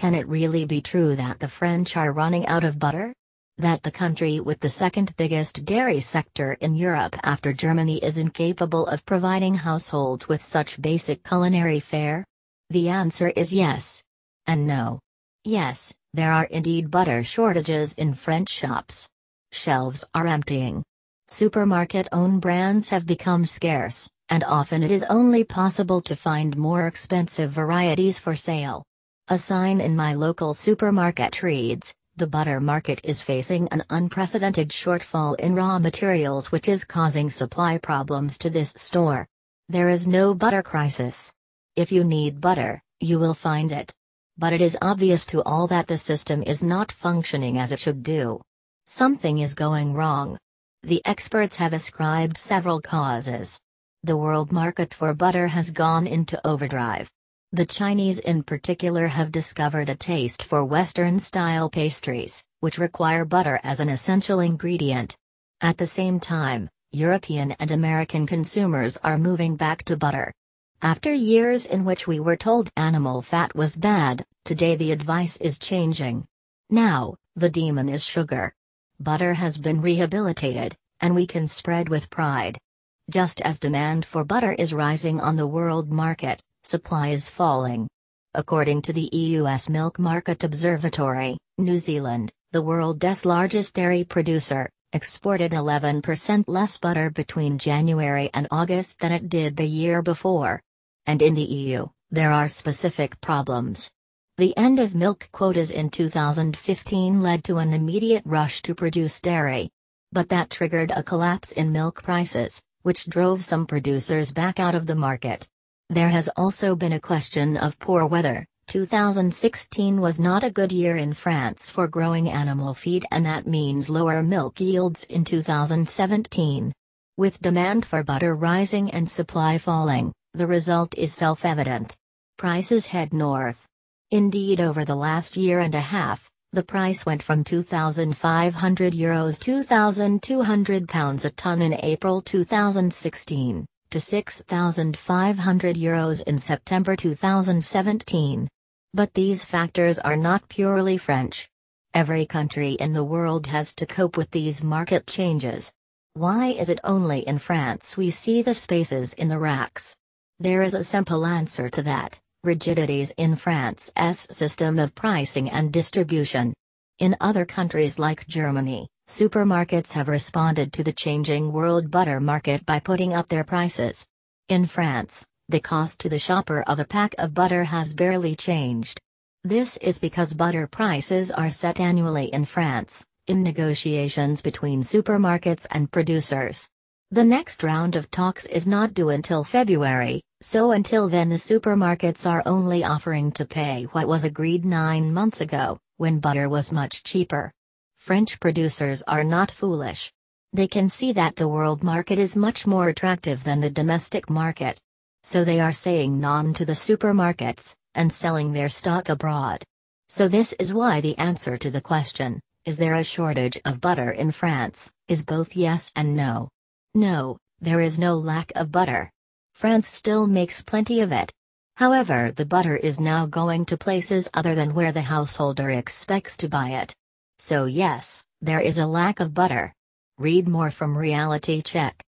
Can it really be true that the French are running out of butter? That the country with the second biggest dairy sector in Europe after Germany is incapable of providing households with such basic culinary fare? The answer is yes. And no. Yes, there are indeed butter shortages in French shops. Shelves are emptying. Supermarket-owned brands have become scarce, and often it is only possible to find more expensive varieties for sale. A sign in my local supermarket reads, "The butter market is facing an unprecedented shortfall in raw materials which is causing supply problems to this store. There is no butter crisis. If you need butter, you will find it. But it is obvious to all that the system is not functioning as it should do. Something is going wrong." The experts have ascribed several causes. The world market for butter has gone into overdrive. The Chinese in particular have discovered a taste for Western-style pastries, which require butter as an essential ingredient. At the same time, European and American consumers are moving back to butter. After years in which we were told animal fat was bad, today the advice is changing. Now, the demon is sugar. Butter has been rehabilitated, and we can spread with pride. Just as demand for butter is rising on the world market, supply is falling. According to the EUS Milk Market Observatory, New Zealand, the world's largest dairy producer, exported 11% less butter between January and August than it did the year before. And in the EU, there are specific problems. The end of milk quotas in 2015 led to an immediate rush to produce dairy. But that triggered a collapse in milk prices, which drove some producers back out of the market. There has also been a question of poor weather. 2016 was not a good year in France for growing animal feed, and that means lower milk yields in 2017. With demand for butter rising and supply falling, the result is self-evident. Prices head north. Indeed, over the last year and a half, the price went from €2,500 £2,200 a ton in April 2016, to €6,500 in September 2017. But these factors are not purely French. Every country in the world has to cope with these market changes. Why is it only in France we see the spaces in the racks? There is a simple answer to that: rigidities in France's system of pricing and distribution. In other countries like Germany, supermarkets have responded to the changing world butter market by putting up their prices. In France, the cost to the shopper of a pack of butter has barely changed. This is because butter prices are set annually in France, in negotiations between supermarkets and producers. The next round of talks is not due until February, so until then the supermarkets are only offering to pay what was agreed 9 months ago, when butter was much cheaper. French producers are not foolish. They can see that the world market is much more attractive than the domestic market. So they are saying non to the supermarkets, and selling their stock abroad. So this is why the answer to the question, is there a shortage of butter in France, is both yes and no. No, there is no lack of butter. France still makes plenty of it. However, the butter is now going to places other than where the householder expects to buy it. So yes, there is a lack of butter. Read more from Reality Check.